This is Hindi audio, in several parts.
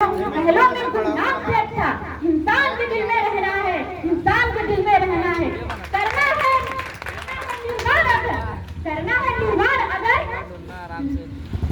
पहलों में कुछ नाम से अच्छा इंसान के दिल में रहना है, इंसान के दिल में रहना है। करना है निर्माण, अगर करना है निर्माण, अगर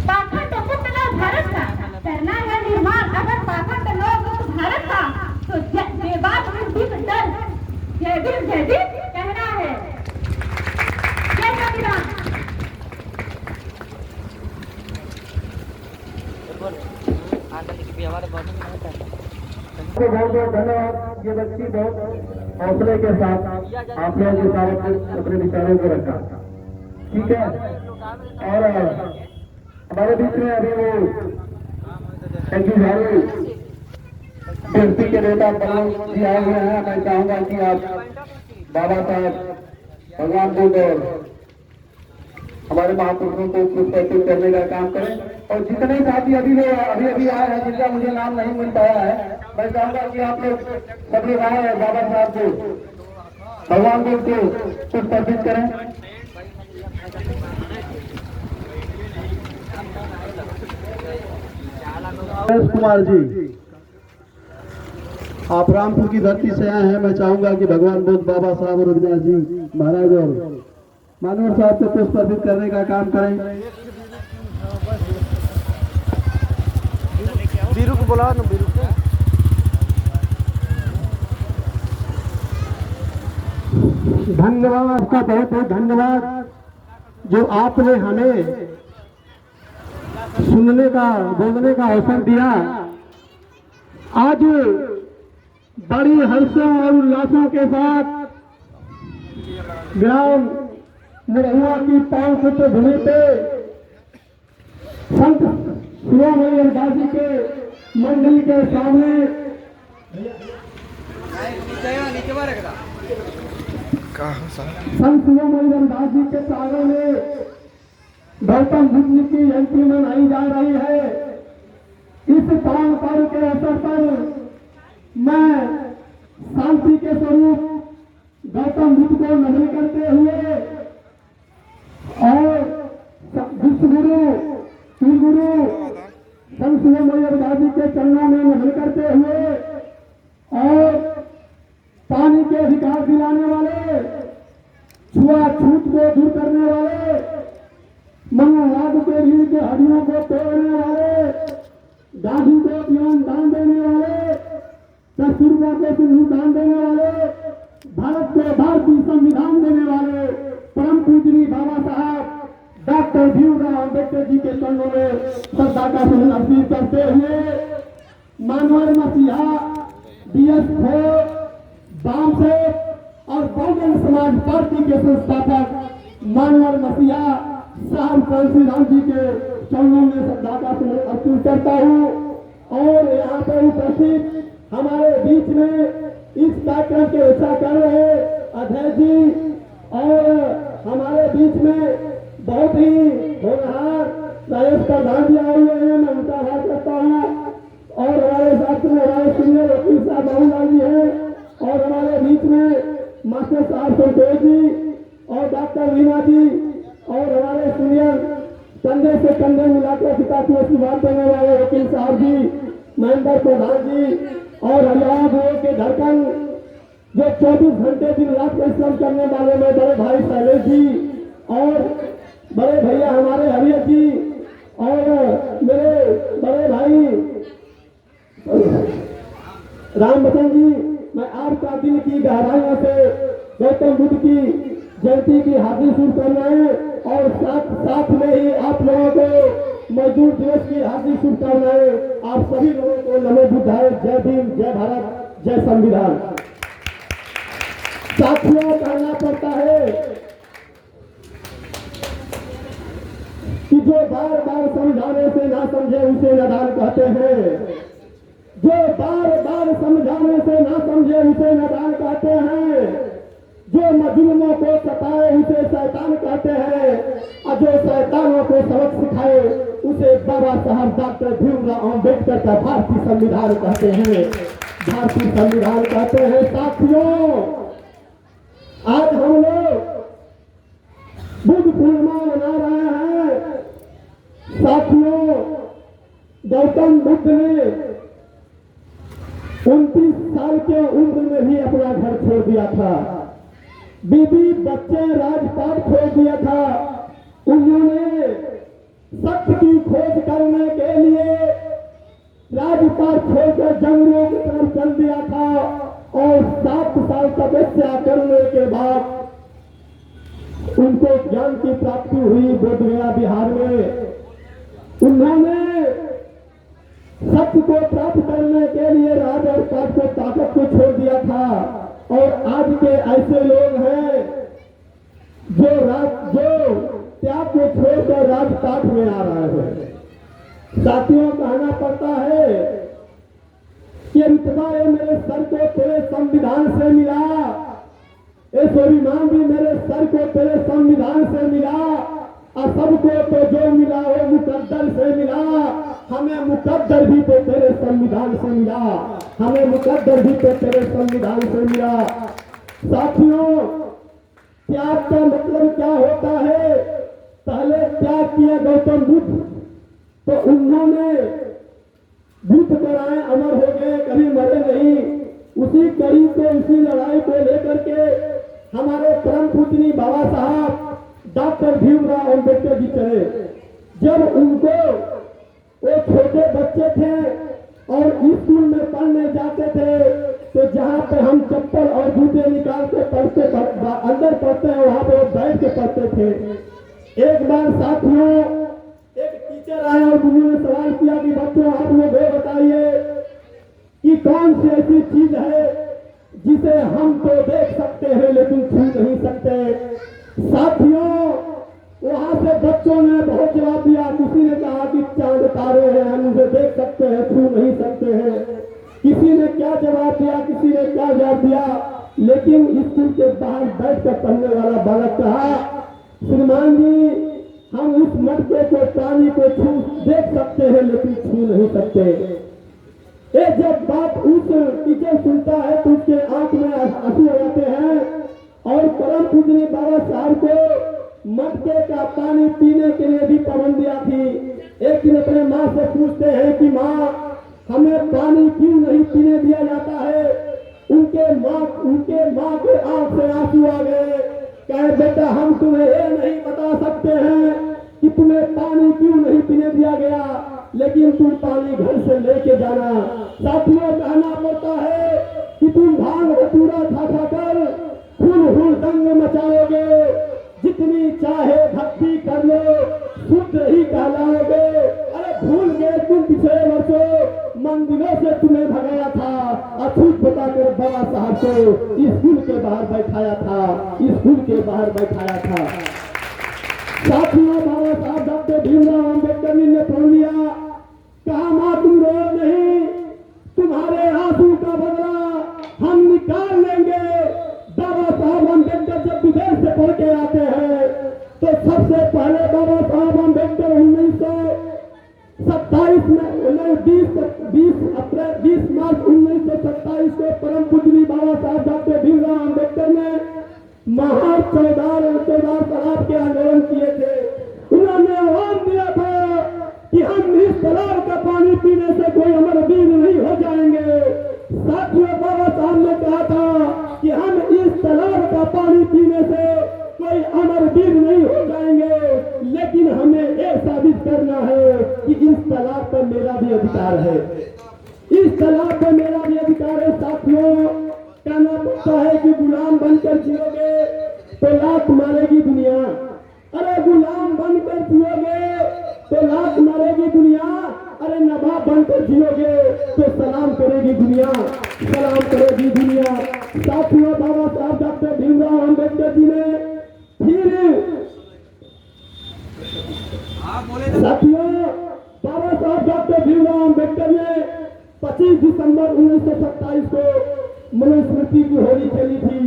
पाखंड मुक्त न भारत का, करना है निर्माण अगर पाखंड न मुक्त भारत का, तो बेबाक निर्भीक डर जय भीम कहना है। जय संविधान। बहुत बहुत धन्यवाद। ये बच्ची बहुत हौसले के साथ आप लोगों के साथ अपने विचारों को रखा, ठीक है। और हमारे बीच में अभी वो व्यक्ति के नेता बलवंत जी आए हुए हैं। मैं चाहूंगा कि आप बाबा साहब भगवान बुद्ध और हमारे महापुरुषों को पुरस्कृत करने का काम करें। और जितने साथी अभी अभी आए हैं जिनका मुझे नाम नहीं मिल पाया है, मैं चाहूंगा कि आप लोग सब लोग आए बाबा साहब को भगवान बुद्ध को पुरस्कृत करें। कुमार जी, आप रामपुर की धरती से आए हैं। मैं चाहूंगा कि भगवान बुद्ध, बाबा साहब रविदास जी महाराज और मानवर साहब को पुरस्कृत करने का काम करें। बीरू को बुलाओ ना, बीरू को। धन्यवाद, आपका बहुत बहुत धन्यवाद जो आपने हमें सुनने का बोलने का अवसर दिया। आज बड़ी हर्षों और उल्लासों के साथ ग्राम निरहुआ की 5 फुट भूमि पे संत शिरोमणि रविदास जी के मंदिर के सामने संत शिरोमणि रविदास जी के प्रांगण में गौतम बुद्ध जी की जयंती मनाई जा रही है। इस पावन पर्व के अवसर पर मैं शांति के स्वरूप गौतम बुद्ध को नमन करते हुए और विश्वगुरु श्रीगुरु संत शिरोमणि रविदास जी के चरणों में नमन करते हुए और पानी के अधिकार दिलाने वाले, छुआछूत को दूर करने वाले, मनोवाद के रीढ़ के हड्डियों को तोड़ने वाले, गांधी को पीवन दान देने वाले, कस्तूरबा को सिंदूर दान देने वाले, भारत को भारतीय संविधान देने वाले परम पूजनीय बाबा साहब डॉक्टर भीमराव अम्बेडकर जी के चरणों में श्रद्धा का सुमन अर्पित करते हुए मानवर मसीहा DS4 वामसेवक और बहुजन समाज पार्टी के संस्थापक मानवर मसीहा साहब कांशीराम जी के चरणों में श्रद्धा का सुमन अर्पित करता हूँ। और यहाँ पर उपस्थित हमारे बीच में इस कार्यक्रम के रक्षा कर रहे अध्यक्ष जी और हमारे बीच में बहुत ही होनहार साहिब प्रधान जी आए हुए हैं, मैं उनका आभार करता हूँ। और हमारे साथ में हमारे सीनियर वकील साहब बाबूलाल जी हैं और हमारे बीच में मास्टर साहब संतोष जी और डॉक्टर रीमा जी और हमारे सीनियर कंधे से कंधे मिलाकर पिता को आशीर्वाद देने वाले वकील साहब जी, महेंद्र प्रधान जी और हरियाणा बोर्ड के धड़कन जो 24 घंटे दिन रात परिश्रम करने वाले में बड़े भाई शैलेश जी और बड़े भैया हमारे हरियर जी और मेरे बड़े भाई राम बचन जी, मैं आपका दिल की गहराइयों से गौतम बुद्ध की जयंती की हार्दिक शुभकामनाएं और साथ में ही आप लोगों को मजदूर दिवस की हार्दिक शुभकामनाएं। आप सभी लोगों को नमो बुद्धाय, जय भीम, जय भारत, जय संविधान। साथियों, कहना पड़ता है कि जो बार बार समझाने से ना समझे उसे नादान कहते हैं, जो बार बार समझाने से ना समझे उसे नादान कहते हैं, जो मजलूमों को सताए उसे शैतान कहते हैं और जो शैतानों को सबक सिखाए उसे बाबा साहब डॉक्टर भीमराव अम्बेडकर का भारतीय संविधान कहते हैं, भारतीय संविधान कहते हैं। साथियों, आज हम लोग बुद्ध पूर्णिमा मना रहे हैं। साथियों, गौतम बुद्ध ने 29 साल के उम्र में भी अपना घर छोड़ दिया था, बीबी बच्चे राजपाट छोड़ दिया था। उन्होंने सत्य की खोज करने के लिए राजपाट छोड़कर जंगलों की तरफ चल दिया था और 7 साल तपस्या करने के बाद उनको ज्ञान की प्राप्ति हुई बोधगया बिहार में। उन्होंने सत्य को प्राप्त करने के लिए राज और पाठ को ताकत को छोड़ दिया था। और आज के ऐसे लोग हैं जो त्याग को छोड़कर राजपाट में आ रहे हैं। साथियों, कहना पड़ता है कि रुतबा ये मेरे सर को तेरे संविधान से मिला, ये स्वाभिमान भी मेरे सर को तेरे संविधान से मिला, और सबको तो जो मिला वो मुकद्दर से मिला। हमें मुकद्दर भी तो तेरे संविधान से मिला, हमें मुकद्दर भी तो तेरे संविधान से मिला। साथियों, त्याग का मतलब क्या होता है? पहले त्याग किया गौतम बुद्ध, तो उन्होंने युद्ध कराए, अमर हो गए, कभी मरे नहीं। उसी कड़ी को, उसी लड़ाई को लेकर के हमारे परम पूजनीय बाबा साहब डॉक्टर भीमराव अंबेडकर जी चले। जब उनको, वो छोटे बच्चे थे और स्कूल में पढ़ने जाते थे, तो जहाँ पे हम चप्पल और जूते निकाल के अंदर पढ़ते हैं, वहां पे वो बैठ के पढ़ते थे। एक बार साथियों, एक टीचर आए और उन्होंने सवाल किया कि बच्चों, आप लोग ये बताइए कि कौन सी ऐसी चीज है जिसे हम तो देख सकते हैं लेकिन छू नहीं सकते। साथियों, वहां से बच्चों ने बहुत जवाब दिया। किसी ने कहा कि चांद तारे हैं, हम उसे देख सकते हैं, छू नहीं सकते हैं। किसी ने क्या जवाब दिया, किसी ने क्या जवाब दिया। लेकिन स्कूल के बाहर बैठकर पढ़ने वाला बालक कहा, श्रीमान जी, हम उस मटके को, पानी को छू देख सकते हैं लेकिन छू नहीं सकते। ये जब बात उस टीचर सुनता है तो उसके आंख में आंसू आ जाते हैं। और परम पूजनीय बाबा साहब को मटके का पानी पीने के लिए भी पाबंदियां थी। एक दिन अपने माँ से पूछते हैं कि माँ, हमें पानी क्यों नहीं पीने दिया जाता है? उनके माँ के आंख से आंसू आ गए। कहे, बेटा, हम तुम्हें ये नहीं बता सकते हैं कि तुम्हें पानी क्यों नहीं पीने दिया गया, लेकिन तुम पानी घर से लेके जाना। साथियों, कहना पड़ता है कि तुम भांग धतूरा खा खाकर खून दंग मचाओगे, जितनी चाहे भक्ति कर लो, शुद्ध ही कहलाओगे। अरे भूल गए तुम पिछले वर्षों मंदिरों से तुम्हें भगाया था, अछूत बताकर बाबा साहब को स्कूल के बाहर बैठाया था, स्कूल के बाहर बैठाया था। साथियों, बाबा साहब डॉक्टर भीमराव अंबेडकर ने फोन लिया, कहा, माँ तुम रो नहीं, तुम्हारे आंसू का बदला हम निकाल लेंगे। बाबा साहब अंबेडकर जब विदेश से पढ़ के आते हैं तो सबसे पहले बाबा साहब अंबेडकर 1927 में 20 मार्च 1927 को परम पूजनीय बाबा साहब डॉक्टर भीमराव अंबेडकर ने महान चौदार तालाब के आंदोलन किए थे। उन्होंने आह्वान दिया था कि हम इस तालाब का पानी पीने से कोई अमरवीर नहीं हो जाएंगे। साथियों, बाबा साहब ने कहा था कि हम इस तालाब का पानी पीने से कोई अमरवीर नहीं हो जाएंगे, लेकिन हमें यह साबित करना है कि इस तालाब पर मेरा भी अधिकार है, इस तालाब पर मेरा भी अधिकार है। साथियों, कहना पड़ता है कि गुलाम बनकर जियोगे तो लात मारेगी दुनिया। अरे गुलाम बनकर जियोगे तो लात मारेगी दुनिया, अरे नवाब बनकर जियोगे तो सलाम करेगी दुनिया, सलाम करेगी दुनिया। साथियों, बाबा साहब डॉक्टर भीमराव अंबेडकर जी ने फिर, साथियों, बाबा साहब डॉक्टर भीमराव अंबेडकर ने 25 दिसंबर 1927 को मनुस्मृति की होली खेली थी।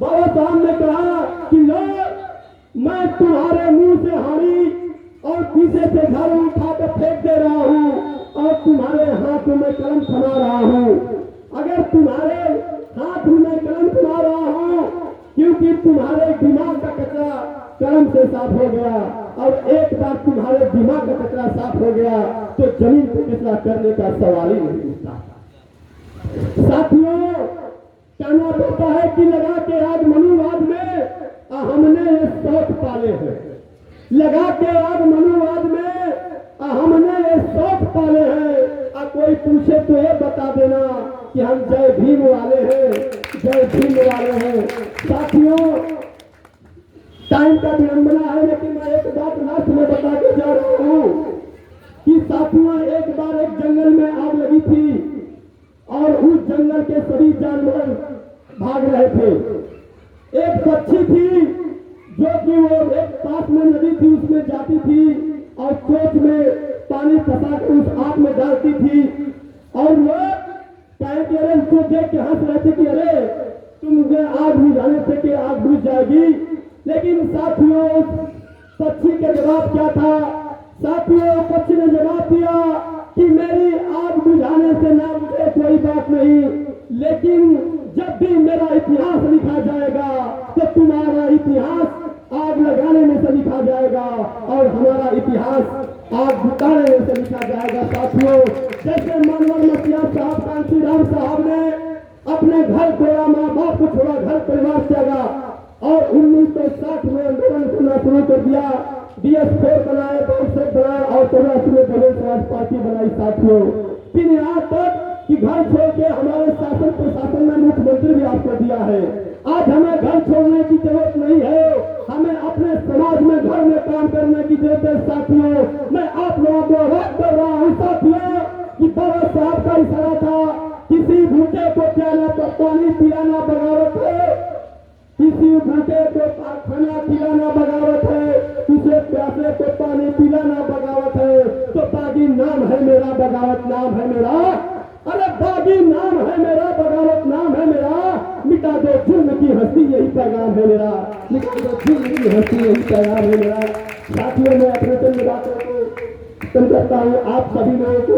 बाबा साहब ने कहा कि लो, मैं तुम्हारे मुंह से हाड़ी और पीछे से घर उठाकर फेंक दे रहा हूँ और तुम्हारे हाथ में कलम थमा रहा हूँ। अगर तुम्हारे हाथ में कलम थमा रहा हूँ क्योंकि तुम्हारे दिमाग का कचरा कलम से साफ हो गया, और एक बार तुम्हारे दिमाग का कचरा साफ हो गया तो जमीन पर कचरा करने का सवाल ही नहीं उठता। पड़ता है कि लगा के आग मनुवाद में हमने ये शौक पाले हैं, लगा के आग मनुवाद में हमने ये शौक पाले हैं। कोई पूछे तो ये बता देना कि हम जय भीम वाले हैं, जय भीम वाले हैं। साथियों, टाइम का विडंबना है, लेकिन मैं एक बात लास्ट में बता के जा रहा हूं कि साथियों, एक बार एक जंगल में आग लगी थी और उस जंगल के सभी जानवर भाग रहे थे। एक पक्षी थी जो कि वो एक पास में नदी थी, उसमें जाती थी और चोंच में पानी फंसा कर उस आग में डालती थी और वो कहे अरे उसको देख के हंस रहे थे कि अरे तुम आग बुझाने से कि आग बुझ जाएगी। लेकिन साथियों, पक्षी का जवाब क्या था? साथियों, पक्षी ने जवाब दिया कि मेरी आग बुझाने से ना मुझे कोई बात नहीं, लेकिन जब भी मेरा इतिहास लिखा जाएगा तो तुम्हारा इतिहास आग लगाने में से लिखा जाएगा और हमारा इतिहास आग बुझाने में से लिखा जाएगा। साथियों, जैसे मनोहर मसीहा साहब, कांशी राम साहब ने अपने घर छोड़ा, माँ बाप को छोड़ा, घर परिवार त्यागा और 1960 में आंदोलन करना शुरू कर दिया। DS4 बनाए, बहुसेट बनाए और 84 में बहुजन समाज पार्टी बनाई। साथियों, फिर यहाँ तक कि घर छोड़ के हमारे शासन प्रशासन में मुख्यमंत्री भी आपको दिया है। आज हमें घर छोड़ने की जरूरत नहीं है, हमें अपने समाज में घर में काम करने की जरूरत है। साथियों, मैं आप लोगों को आह्वान कर रहा हूँ साथियों कि बाबा साहब का इशारा था, किसी भूखे को प्याला तो पानी पिलाना बगावत है, किसी भूखे को खाना खिलाना बगावत है, किसी प्यासे को पानी पिलाना बगावत है। तो बागी नाम है मेरा, बगावत नाम है मेरा। अरे बागी नाम है मेरा, बगावत नाम है मेरा। मिटा दो जुल्म की हंसी, यही पैगाम है मेरा। मिटा दो जुल्म की हंसी, यही पैगाम है मेरा। साथियों, मैं अपने चंद बातों को खत्म करता हूँ। आप सभी लोगों को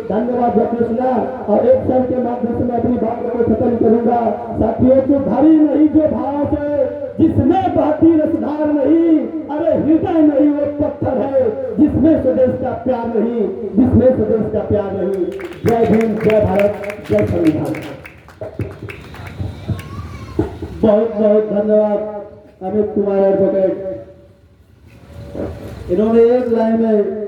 धन्यवाद रखने सुना और एक शब्द के माध्यम से मैं अपनी बात को खत्म करूंगा। साथियों, जो धारी नहीं जो भाव से, जिसमें बहती रसधार नहीं, अरे हृदय नहीं वो पत्थर है, जिसमें स्वदेश का प्यार नहीं, जिसमें स्वदेश का प्यार नहीं। जय भीम, जय भारत, जय संविधान। बहुत बहुत धन्यवाद अमित कुमार एडवोकेट। इन्होंने एक लाइन में